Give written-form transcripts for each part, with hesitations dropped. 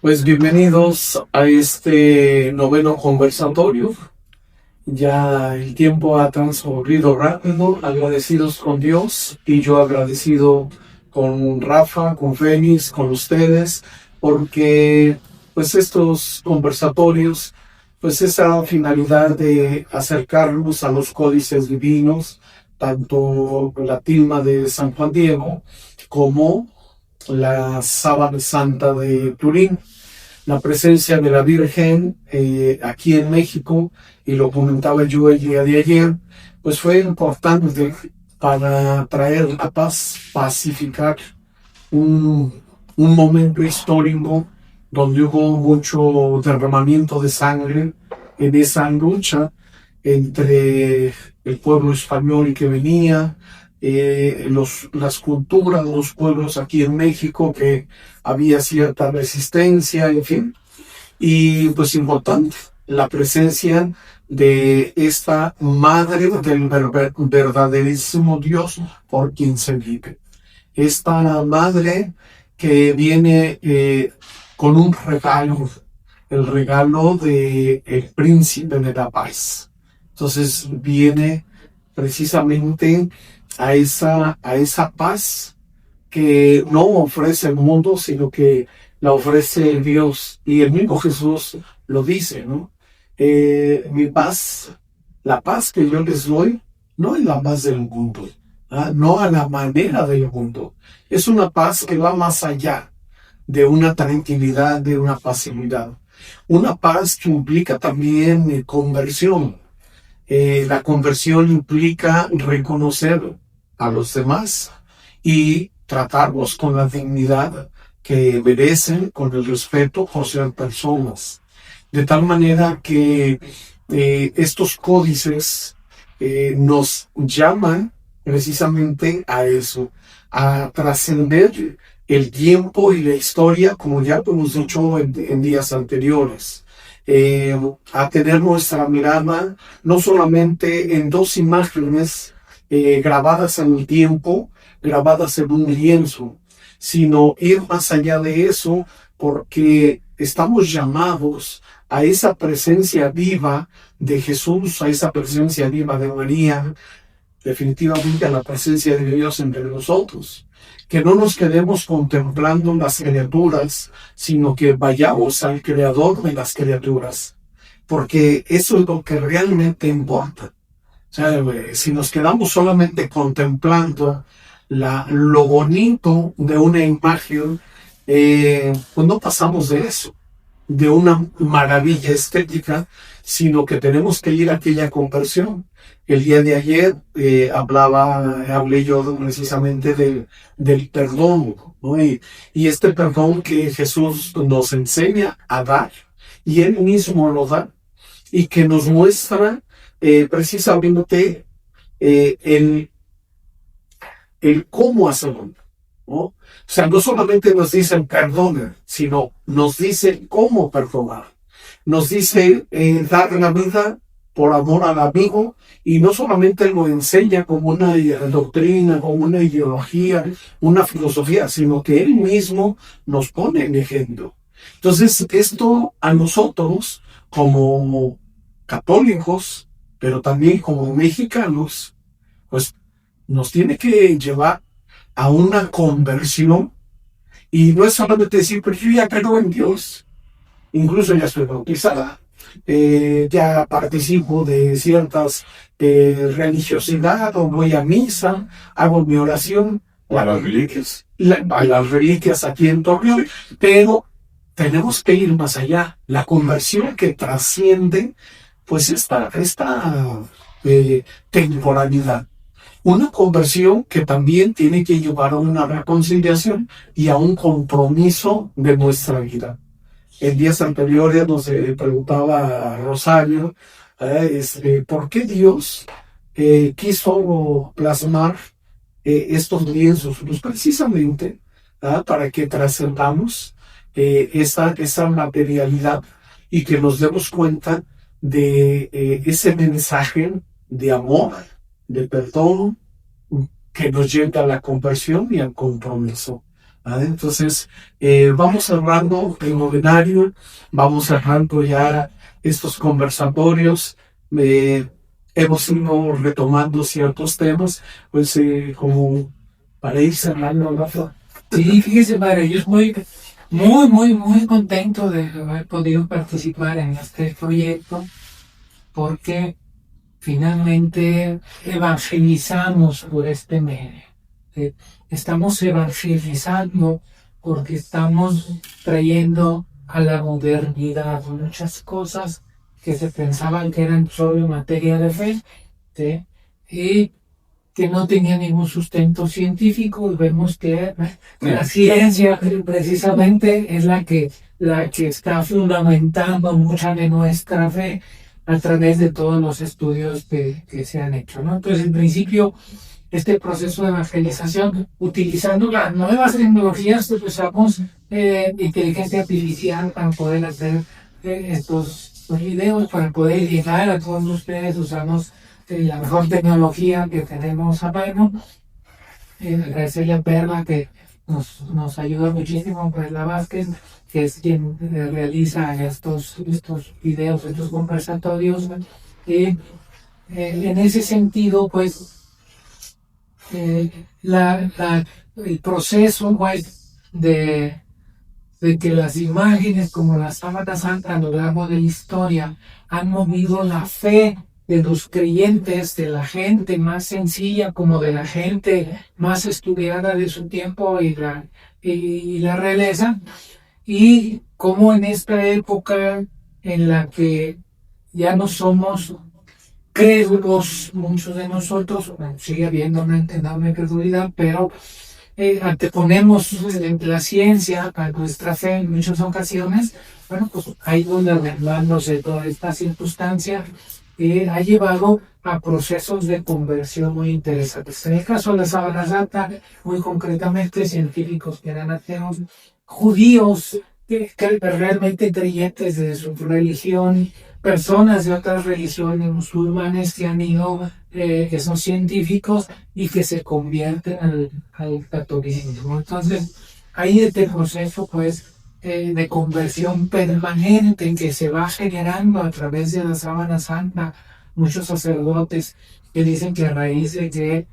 Pues bienvenidos a este noveno conversatorio. Ya el tiempo ha transcurrido rápido, agradecidos con Dios y yo agradecido con Rafa, con Fénix, con ustedes, porque pues estos conversatorios, pues esa finalidad de acercarnos a los códices divinos, tanto la tilma de San Juan Diego como la sábana santa de Turín, la presencia de la Virgen aquí en México, y lo comentaba yo el día de ayer, pues fue importante para traer la paz, pacificar un, un momento histórico donde hubo mucho derramamiento de sangre en esa lucha entre el pueblo español que venía, las culturas de los pueblos aquí en México, que había cierta resistencia, en fin. Y pues importante, la presencia de esta madre del verdaderísimo Dios por quien se vive. Esta madre que viene con un regalo, el regalo de el príncipe de la paz. Entonces viene precisamente a esa paz que no ofrece el mundo, sino que la ofrece Dios. Y el mismo Jesús lo dice, ¿no? Mi paz, la paz que yo les doy, no es la paz del mundo, no a la manera del mundo. Es una paz que va más allá de una tranquilidad, de una pasividad. Una paz que implica también conversión. La conversión implica reconocer a los demás y tratarlos con la dignidad que merecen, con el respeto por ser personas. De tal manera que estos códices nos llaman precisamente a eso, a trascender el tiempo y la historia, como ya lo hemos dicho en días anteriores. A tener nuestra mirada no solamente en dos imágenes grabadas en el tiempo, grabadas en un lienzo, sino ir más allá de eso, porque estamos llamados a esa presencia viva de Jesús, a esa presencia viva de María, definitivamente a la presencia de Dios entre nosotros. Que no nos quedemos contemplando las criaturas, sino que vayamos al creador de las criaturas, porque eso es lo que realmente importa. O sea, si nos quedamos solamente contemplando lo bonito de una imagen, pues no pasamos de eso, de una maravilla estética, sino que tenemos que ir a aquella conversión. El día de ayer hablé yo precisamente del perdón, ¿no? Y este perdón que Jesús nos enseña a dar, y Él mismo lo da, y que nos muestra precisamente eh, el, el cómo hacerlo, ¿no? O sea, no solamente nos dicen perdona, sino nos dicen cómo perdonar. Nos dice dar la vida por amor al amigo, y no solamente lo enseña como una doctrina, como una ideología, una filosofía, sino que Él mismo nos pone en ejemplo. Entonces, esto a nosotros, como católicos, pero también como mexicanos, pues nos tiene que llevar a una conversión, y no es solamente decir, pero yo ya creo en Dios, incluso ya estoy bautizada, ya participo de ciertas religiosidad, o voy a misa, hago mi oración A las reliquias. a las reliquias aquí en Torreón, pero tenemos que ir más allá, la conversión que trasciende pues esta temporalidad. Una conversión que también tiene que llevar a una reconciliación y a un compromiso de nuestra vida. En días anteriores nos preguntaba Rosario, ¿por qué Dios quiso plasmar estos lienzos? Pues precisamente para que trascendamos esa materialidad, y que nos demos cuenta de ese mensaje de amor, de perdón, que nos lleva a la conversión y al compromiso. ¿vale? Entonces, vamos cerrando el novenario, vamos cerrando ya estos conversatorios. Hemos ido retomando ciertos temas, pues como para ir cerrando, Rafa. Sí, fíjese, padre, yo estoy muy contento de haber podido participar en este proyecto porque finalmente evangelizamos por este medio. Eh, Estamos evangelizando porque estamos trayendo a la modernidad muchas cosas que se pensaban que eran solo materia de fe, ¿sí? Y que no tenía ningún sustento científico, y vemos que la ciencia precisamente es la que está fundamentando mucha de nuestra fe a través de todos los estudios que se han hecho, ¿no? Entonces, en principio, este proceso de evangelización, utilizando las nuevas tecnologías que usamos, inteligencia artificial para poder hacer estos videos, para poder llegar a todos ustedes, usamos la mejor tecnología que tenemos a mano. Agradecerle a Perla que nos ayuda muchísimo, Perla Vázquez, que es quien realiza estos videos, estos conversatorios. Y en ese sentido, pues, el proceso, pues, de que las imágenes como la Sábana Santa a lo largo de la historia han movido la fe de los creyentes, de la gente más sencilla como de la gente más estudiada de su tiempo y la realeza, y como en esta época en la que ya no somos crédulos, muchos de nosotros, bueno, sigue habiendo una enorme credulidad, pero anteponemos la ciencia a nuestra fe en muchas ocasiones. Bueno, pues ahí donde arreglándose toda esta circunstancia ha llevado a procesos de conversión muy interesantes. En el caso de la Sábana Santa, muy concretamente, científicos que eran ateos, judíos que realmente creyentes de su religión, personas de otras religiones musulmanes que han ido, que son científicos y que se convierten al catolicismo. Entonces, hay este proceso, pues, de conversión permanente en que se va generando a través de la Sábana Santa. Muchos sacerdotes que dicen que a raíz de que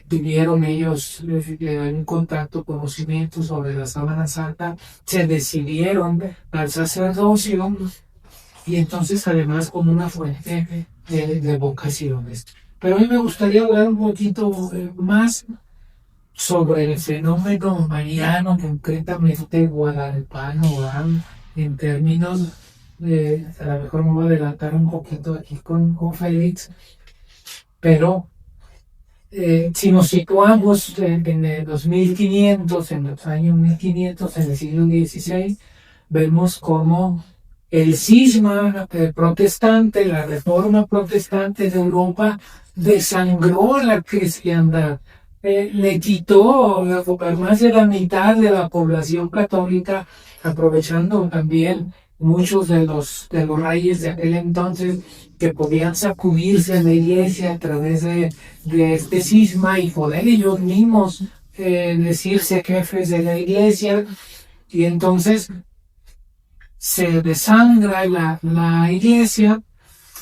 tuvieron ellos un contacto, conocimiento sobre la Sábana Santa, se decidieron al sacerdocio, y entonces además como una fuente de vocaciones. Pero a mí me gustaría hablar un poquito más sobre el fenómeno mariano, concretamente guadalupano, ¿verdad? En términos a lo mejor me voy a adelantar un poquito aquí con Félix, pero si nos situamos en el 2500, en los años 1500, en el siglo XVI, vemos cómo el cisma protestante, la reforma protestante de Europa, desangró la cristiandad. Le quitó más de la mitad de la población católica, aprovechando también muchos de los reyes de aquel entonces que podían sacudirse a la iglesia a través de este cisma y poder ellos mismos decirse jefes de la iglesia. Y entonces se desangra la iglesia,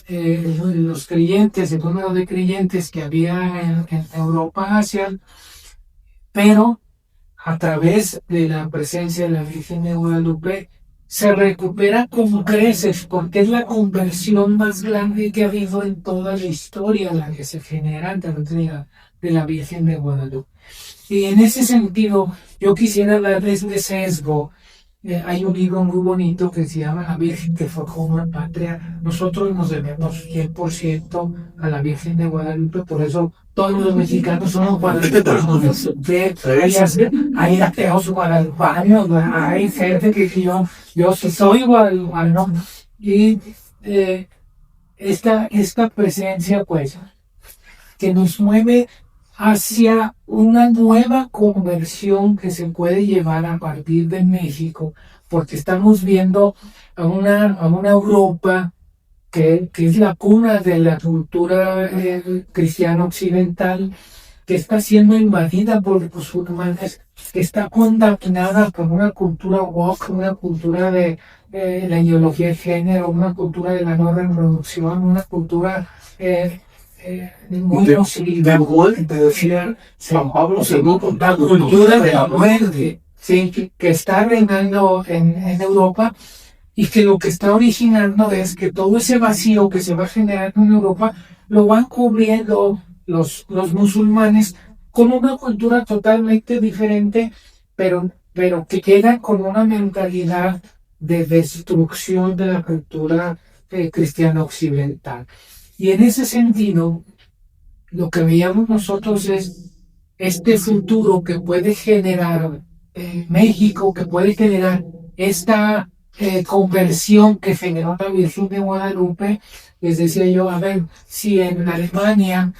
los creyentes, el número de creyentes que había en Europa, Asia, pero a través de la presencia de la Virgen de Guadalupe se recupera con creces, porque es la conversión más grande que ha habido en toda la historia, la que se genera a través de la Virgen de Guadalupe. Y en ese sentido, yo quisiera darles de sesgo. Hay un libro muy bonito que se llama La Virgen que forjó una patria. Nosotros nos debemos 100% a la Virgen de Guadalupe, por eso todos los mexicanos somos guadalupanos. Hay ateos guadalupanos, hay gente que yo sí soy guadalupano. Y esta presencia, pues, que nos mueve hacia una nueva conversión que se puede llevar a partir de México, porque estamos viendo a una Europa que es la cuna de la cultura cristiana occidental, que está siendo invadida por los musulmanes, que está contaminada por una cultura woke, una cultura de la ideología de género, una cultura de la no reproducción, una cultura muy de muerte, decía San Pablo II, la cultura de la muerte, sí, que está reinando en Europa, y que lo que está originando es que todo ese vacío que se va generando en Europa lo van cubriendo los musulmanes con una cultura totalmente diferente, pero que queda con una mentalidad de destrucción de la cultura cristiana occidental. Y en ese sentido, lo que veíamos nosotros es este futuro que puede generar México, que puede generar esta conversión que generó la Virgen de Guadalupe. Les decía yo, a ver, si en Alemania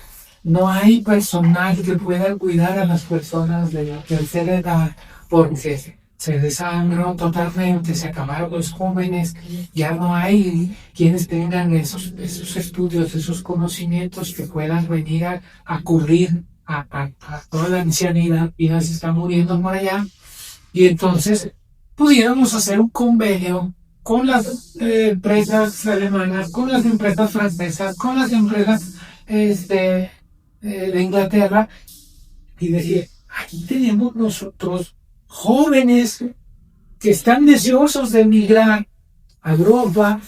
no hay personal que pueda cuidar a las personas de la tercera edad porque se desangró totalmente, se acabaron los jóvenes, ya no hay quienes tengan esos estudios, esos conocimientos que puedan venir a cubrir a toda la ancianidad y ya se está muriendo por allá. Y entonces pudiéramos hacer un convenio con las empresas alemanas, con las empresas francesas, con las empresas de Inglaterra, y decir, aquí tenemos nosotros jóvenes que están deseosos de emigrar a Europa,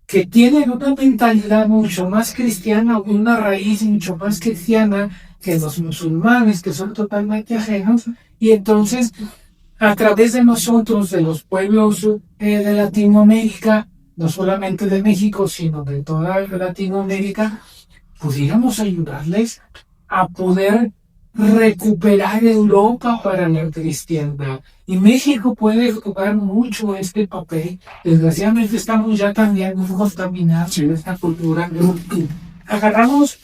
que tienen una mentalidad mucho más cristiana, una raíz mucho más cristiana que los musulmanes, que son totalmente ajenos, y entonces a través de nosotros, de los pueblos de Latinoamérica, no solamente de México, sino de toda Latinoamérica, pudiéramos ayudarles a poder recuperar Europa para la cristiandad. Y México puede jugar mucho este papel. Desgraciadamente estamos ya también contaminados en esta cultura. Agarramos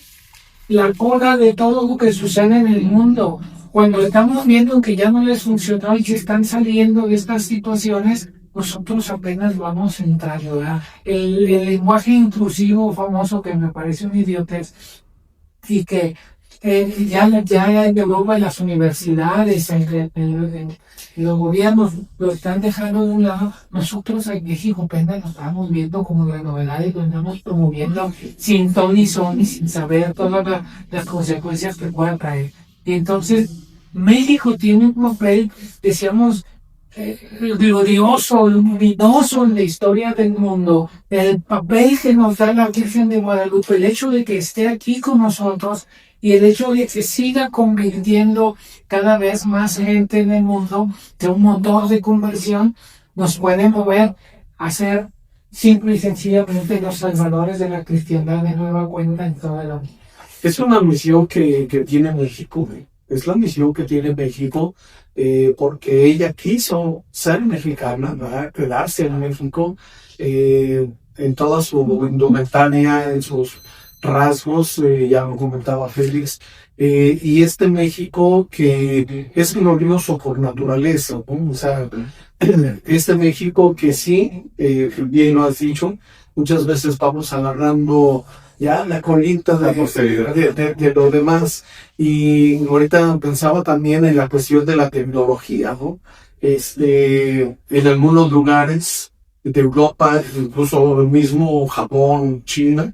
la cola de todo lo que sucede en el mundo. Cuando estamos viendo que ya no les funcionó y que están saliendo de estas situaciones, nosotros apenas vamos a entrar, ¿verdad? El lenguaje inclusivo famoso, que me parece un idiotez, y que ya en Europa, en las universidades, en los gobiernos lo están dejando de un lado. Nosotros en México apenas lo estamos viendo como la novedad y lo estamos promoviendo sin ton ni son y sin saber todas las consecuencias que puedan traer. Y entonces México tiene un papel, decíamos, glorioso, luminoso en la historia del mundo. El papel que nos da la Virgen de Guadalupe, el hecho de que esté aquí con nosotros y el hecho de que siga convirtiendo cada vez más gente en el mundo, de un motor de conversión, nos puede mover a ser simple y sencillamente los salvadores de la cristiandad de nueva cuenta en toda la vida. Es una misión que tiene México, es la misión que tiene México, porque ella quiso ser mexicana, ¿verdad? Quedarse en México, en toda su indumentaria, en sus rasgos, ya lo comentaba Félix, y este México que es glorioso por naturaleza, ¿no? O sea, este México que sí, bien lo has dicho, muchas veces vamos agarrando ya la colita de lo demás. Y ahorita pensaba también en la cuestión de la tecnología, ¿no? En algunos lugares de Europa, incluso el mismo Japón, China,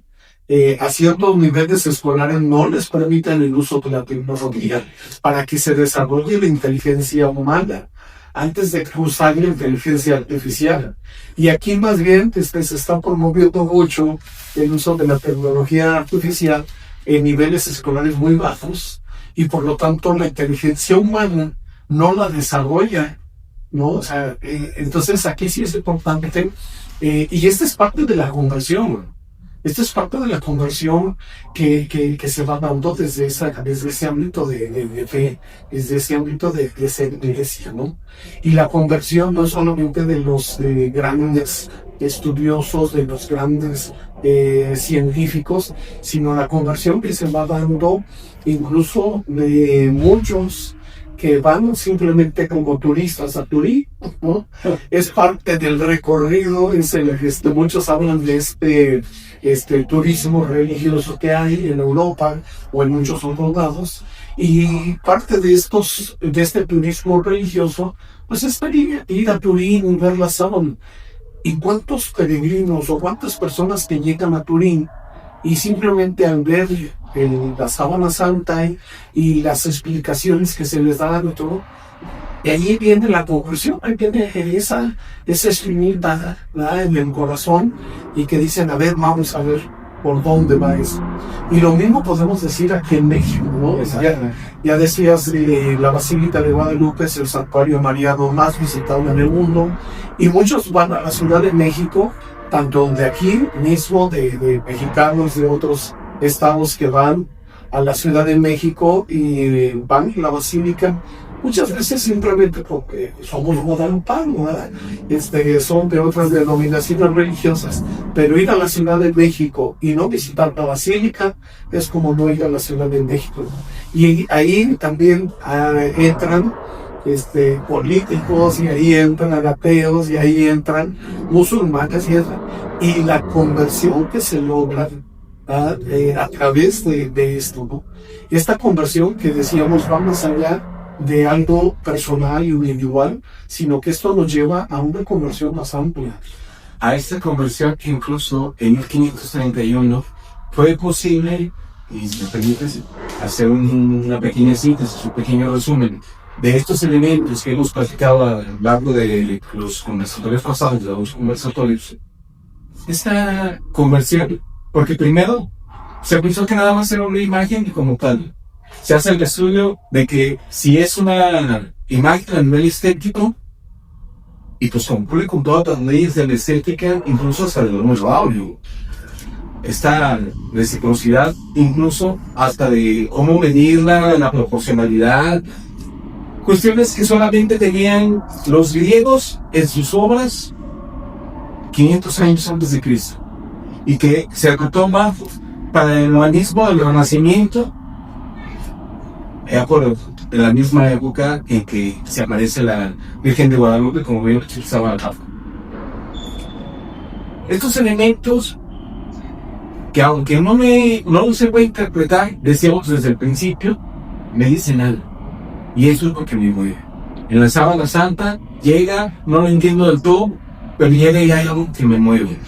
a ciertos niveles escolares no les permiten el uso de la tecnología para que se desarrolle la inteligencia humana antes de usar la inteligencia artificial. Y aquí más bien se está promoviendo mucho el uso de la tecnología artificial en niveles escolares muy bajos, y por lo tanto la inteligencia humana no la desarrolla, ¿no? O sea, entonces aquí sí es importante, y esta es parte de la conversión. Esta es parte de la conversión que se va dando desde ese ámbito de fe, desde ese ámbito de ser iglesia, ¿no? Y la conversión no es solamente de los grandes estudiosos, de los grandes científicos, sino la conversión que se va dando incluso de muchos que van simplemente como turistas a Turín, ¿no? Es parte del recorrido. Muchos hablan de turismo religioso que hay en Europa o en muchos otros lados, Y parte de este turismo religioso, pues es para ir a Turín y ver la sábana. ¿Y cuántos peregrinos o cuántas personas que llegan a Turín y simplemente al ver la sábana santa y las explicaciones que se les dan y todo, y ahí viene la conclusión, ahí viene esa espinita, ¿verdad?, en el corazón, y que dicen, a ver, vamos a ver por dónde va eso. Y lo mismo podemos decir aquí en México, ¿no? Ya decías, la Basílica de Guadalupe es el santuario mariano más visitado en el mundo, y muchos van a la Ciudad de México, tanto de aquí mismo, de mexicanos de otros estados que van a la Ciudad de México y van a la Basílica, muchas veces simplemente porque somos guadalupanos, ¿verdad? Son de otras denominaciones religiosas, pero ir a la Ciudad de México y no visitar la Basílica es como no ir a la Ciudad de México. Y ahí también entran políticos, y ahí entran ateos, y ahí entran musulmanes, y la conversión que se logra a través de esto, ¿no? Esta conversión que decíamos va más allá de algo personal y individual, sino que esto nos lleva a una conversión más amplia. A esta conversión que incluso en 1531 fue posible, y si me permites hacer una pequeña síntesis, un pequeño resumen de estos elementos que hemos platicado a lo largo de los conversatorios pasados, de los conversatorios. Esta conversión, porque primero se pensó que nada más era una imagen y como tal se hace el estudio de que si es una imagen a nivel estético, y pues cumple con todas las leyes de la estética, incluso hasta de lo audio. Esta reciprocidad, incluso hasta de cómo medirla, la proporcionalidad, cuestiones que solamente tenían los griegos en sus obras 500 años antes de Cristo, y que se retoma para el humanismo del Renacimiento, por la misma época en que se aparece la Virgen de Guadalupe, como bien utilizaba acá. Estos elementos que aunque no los se puede interpretar, decíamos desde el principio, me dicen algo. Y eso es lo que me mueve. En la sábana santa llega, no lo entiendo del todo, pero llega y hay algo que me mueve.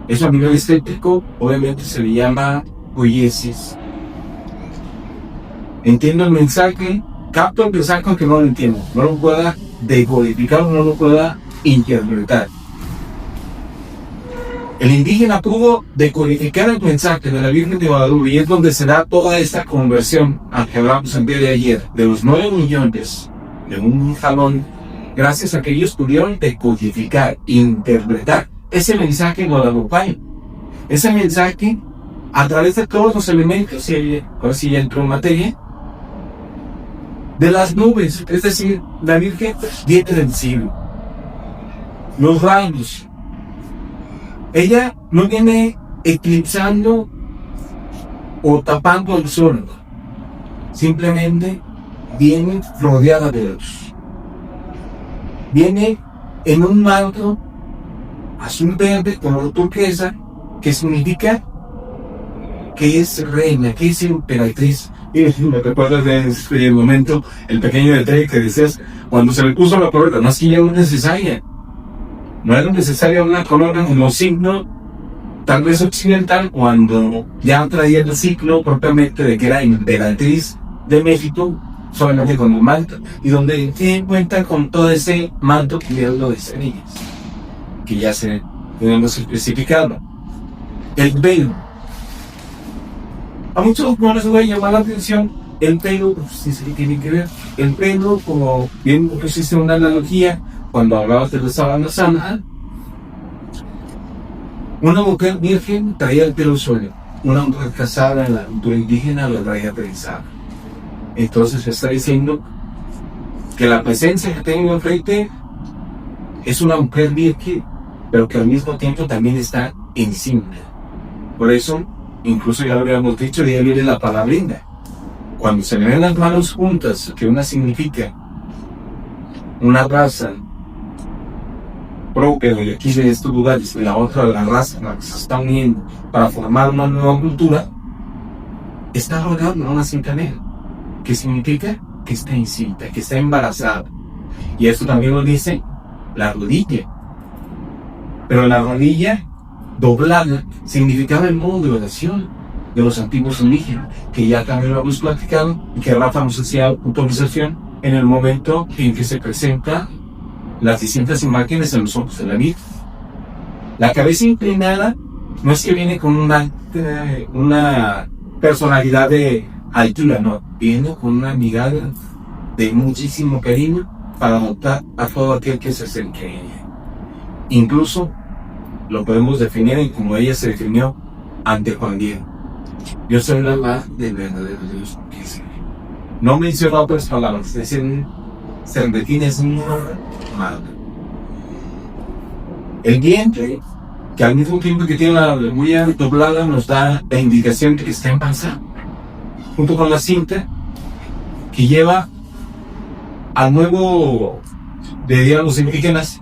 Eso a nivel estético, obviamente se le llama poiesis. Entiendo el mensaje, capto el mensaje aunque no lo entiendo, no lo pueda decodificar, no lo pueda interpretar. El indígena pudo decodificar el mensaje de la Virgen de Guadalupe, y es donde se da toda esta conversión a que hablamos el día de ayer, de los 9 millones de un jalón, gracias a que ellos pudieron decodificar, interpretar ese mensaje guadalupano, ese mensaje a través de todos los elementos, y ahora sí ya entró en materia, de las nubes, es decir, la Virgen viene del cielo, los rayos. Ella no viene eclipsando o tapando el sol, simplemente viene rodeada de luz. Viene en un manto azul verde color turquesa, que significa que es reina, que es emperatriz. Y me recuerdas de ese momento, el pequeño detalle que decías, cuando se le puso la corona, no es que ya no es necesaria. No era necesaria una corona como signo, tal vez occidental, cuando ya traía el ciclo propiamente de que era emperatriz de México, solamente con un manto, y donde cuenta con todo ese manto cubierto de estrellas, que ya se tenemos especificado. El velo. A muchos no les voy a llamar la atención el pelo, si se tiene que ver. El pelo, como bien pusiste una analogía, cuando hablabas de la sábana santa, una mujer virgen traía el pelo suelto, una mujer casada en la cultura indígena lo traía trenzado. Entonces se está diciendo que la presencia que tengo enfrente es una mujer virgen, pero que al mismo tiempo también está encima. Por eso, incluso ya lo habíamos dicho, de ahí viene la palabrinda. Cuando se le ven las manos juntas, que una significa una raza propia de aquí de estos lugares, y la otra la raza la que se está uniendo para formar una nueva cultura, está rodeado de una cinta negra. que significa que está encinta, que está embarazada. Y esto también lo dice la rodilla. Pero la rodilla doblada significaba el modo de oración de los antiguos indígenas, que ya también lo hemos platicado, y que Rafa nos hacía autorización en el momento en que se presentan las distintas imágenes en los ojos de la Virgen. La cabeza inclinada no es que viene con una personalidad de altura, no, viene con una mirada de muchísimo cariño para adoptar a todo aquel que se acerque a ella. Incluso lo podemos definir en como ella se definió ante Juan Diego. Yo soy la madre del verdadero Dios. No menciona otras palabras, es decir, se define es una madre. El vientre, que al mismo tiempo que tiene la huella doblada, nos da la indicación de que está embarazada, junto con la cinta que lleva al nuevo de los indígenas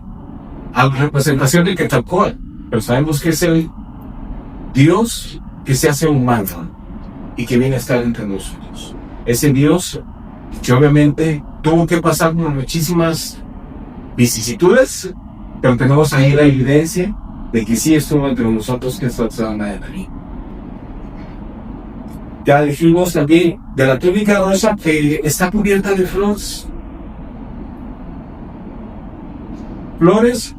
a la representación de Quetzalcóatl, pero sabemos que es el Dios que se hace humano y que viene a estar entre nosotros. Ese Dios que obviamente tuvo que pasar por muchísimas vicisitudes, pero tenemos ahí la evidencia de que sí estuvo entre nosotros, que es la persona de María. Ya dijimos también de la túnica rosa que está cubierta de flores. Flores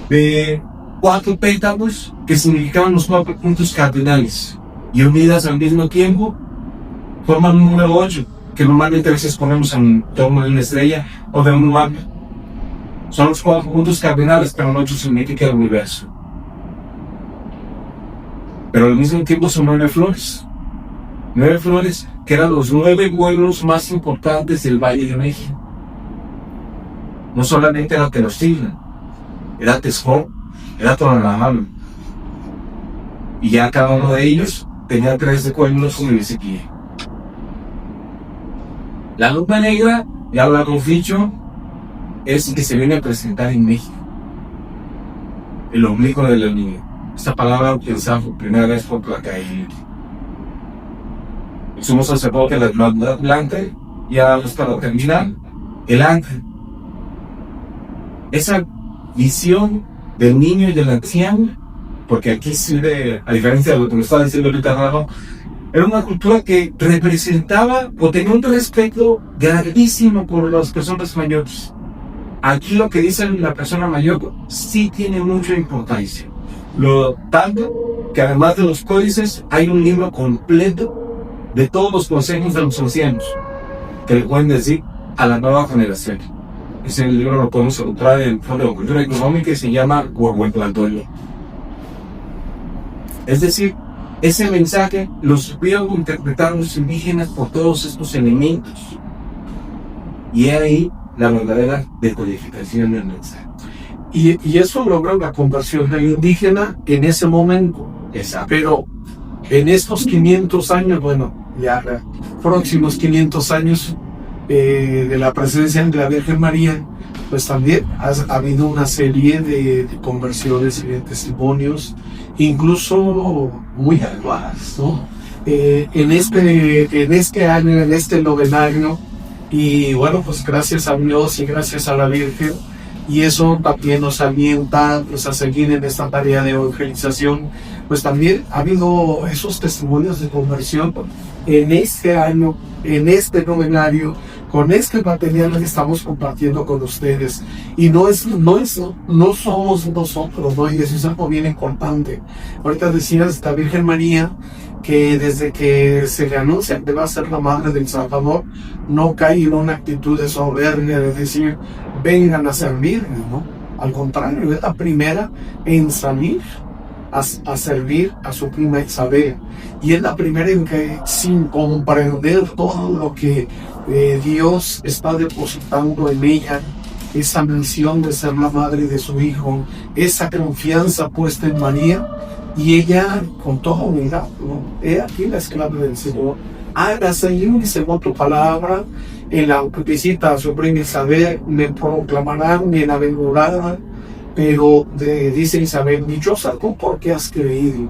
de 4 pétalos que significaban los 4 puntos cardinales y unidas al mismo tiempo forman un número 8 que normalmente a veces ponemos en torno de una estrella o de un mapa. Son los 4 puntos cardinales, pero el 8 significa el universo. Pero al mismo tiempo son 9 flores. 9 flores que eran los 9 pueblos más importantes del Valle de México. No solamente era Tenochtitlan, era Texcoco, era Tonalá. Y ya cada uno de ellos tenía 3 pueblos como dice aquí. La luna negra, ya lo hemos dicho, es que se viene a presentar en México. El ombligo de la niña. Esta palabra utilizada por primera vez por Tlacaelli. El sumo sacerdote de la Edad Blanca, ya para terminar, el ángel. Esa visión del niño y del anciano, porque aquí sirve, a diferencia de lo que me estaba diciendo ahorita Rafa, era una cultura que representaba o tenía un respeto grandísimo por las personas mayores. Aquí lo que dice la persona mayor sí tiene mucha importancia. Lo tanto que además de los códices hay un libro completo de todos los consejos de los ancianos que le pueden decir a la nueva generación. Ese libro lo podemos encontrar en el Fondo de Cultura Económica y se llama Huehuetlatoyo. Es decir, ese mensaje lo supieron interpretar los indígenas por todos estos elementos. Y ahí la verdadera decodificación del mensaje. Y eso logra la conversión del indígena en ese momento. Exacto. Pero en estos 500 años, bueno, ya próximos 500 años de la presencia de la Virgen María, pues también ha habido una serie de conversiones y de testimonios, incluso muy actuales, ¿no? En este año, en este novenario, y bueno, pues gracias a Dios y gracias a la Virgen, y eso también nos alienta pues, a seguir en esta tarea de evangelización. Pues también ha habido esos testimonios de conversión en este año, en este novenario, con este material que estamos compartiendo con ustedes. Y no somos nosotros, ¿no? Y eso es algo bien importante. Ahorita decías esta Virgen María, que desde que se le anuncia que va a ser la madre del Salvador, no cae en una actitud de soberbia de decir, vengan a servirme, ¿no? Al contrario, es la primera en salir a servir a su prima Isabel. Y es la primera en que, sin comprender todo lo que Dios está depositando en ella, esa misión de ser la madre de su hijo, esa confianza puesta en María, y ella con toda humildad, ¿no? He aquí la esclava del Señor, hágase en mí según tu palabra. En la visita a su prima Isabel me proclamarán bienaventurada, pero dice Isabel, dichosa tú porque has creído.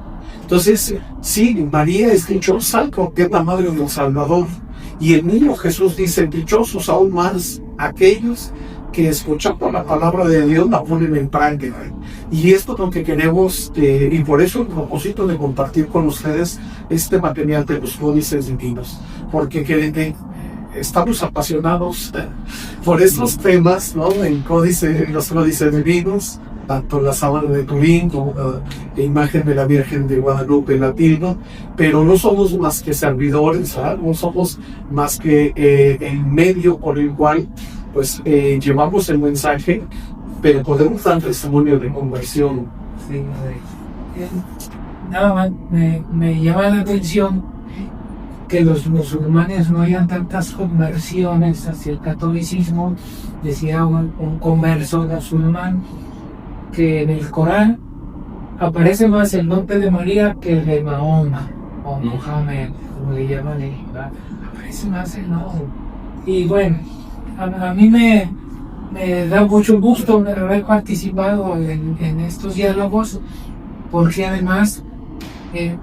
Entonces, sí, María es dichosa porque es la madre del Salvador. Y el niño Jesús dice, dichosos aún más aquellos que escuchando la palabra de Dios la ponen en práctica. Y esto es lo que queremos, y por eso el propósito de compartir con ustedes este material de los códices divinos. Porque estamos apasionados por estos temas, ¿no? En los códices divinos, tanto la sábana de Turín como la imagen de la Virgen de Guadalupe latino, pero no somos más que servidores, no somos más que el medio por el cual pues llevamos el mensaje, pero podemos dar testimonio de conversión. Sí, nada más me llama la atención que los musulmanes no hayan tantas conversiones hacia el catolicismo. Decía un converso musulmán que en el Corán aparece más el nombre de María que el de Mahoma o Mohammed, como le llaman, aparece más el nombre. Y bueno, a mí me da mucho gusto haber participado en estos diálogos, porque además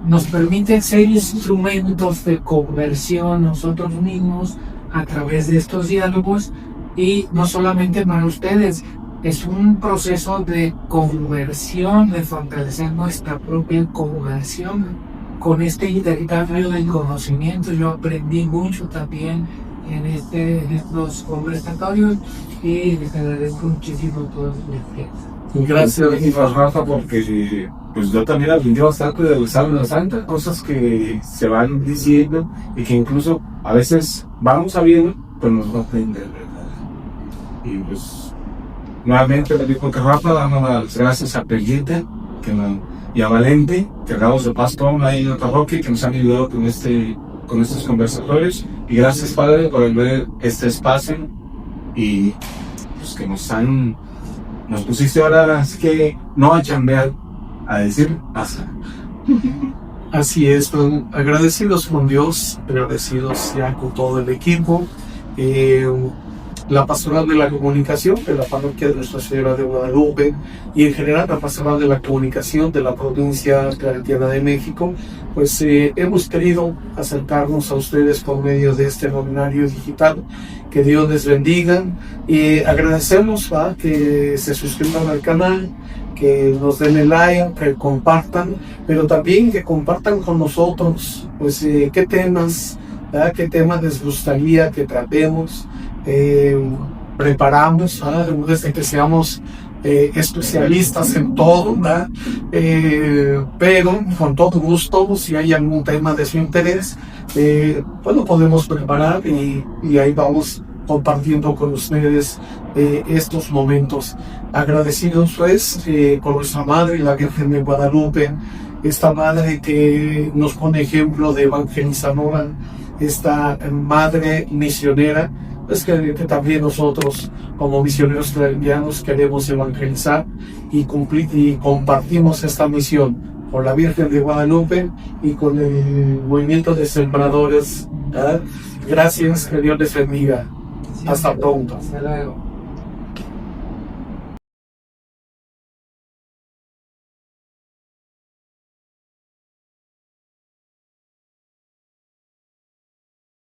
nos permite ser instrumentos de conversión nosotros mismos a través de estos diálogos, y no solamente para ustedes, es un proceso de conversión, de fortalecer nuestra propia conversión con este intercambio de conocimiento. Yo aprendí mucho también en estos conversatorios, y les agradezco muchísimo todo el Gracias, Rafa, porque pues yo también aprendí bastante de la Sábana Santa, cosas que se van diciendo y que incluso a veces vamos sabiendo, pero nos va a aprender, ¿verdad? Y pues nuevamente le digo que Rafa, damos las gracias a Perguita y a Valente, que acabamos de pastor ahí en la parroquia, que nos han ayudado con estos conversatorios. Y gracias, Padre, por ver este espacio y pues que nos pusiste ahora, así que no a chambear, a decir pasa. Así es, agradecidos con Dios, agradecidos ya con todo el equipo. La pastoral de la comunicación de la parroquia de Nuestra Señora de Guadalupe y en general la pastoral de la comunicación de la provincia claretiana de México, pues hemos querido acercarnos a ustedes por medio de este novenario digital. Que Dios les bendiga y agradecemos que se suscriban al canal, que nos den el like, que compartan, pero también que compartan con nosotros pues qué temas les gustaría que tratemos. Preparamos desde que seamos especialistas en todo, pero con todo gusto, si hay algún tema de su interés, pues lo podemos preparar y ahí vamos compartiendo con ustedes estos momentos. Agradecidos pues con nuestra Madre, la Virgen de Guadalupe, esta Madre que nos pone ejemplo de evangelizadora, esta Madre misionera. Es que también nosotros como misioneros claretianos queremos evangelizar y compartimos esta misión con la Virgen de Guadalupe y con el movimiento de sembradores. Gracias, que Dios les bendiga. Hasta pronto. Hasta luego.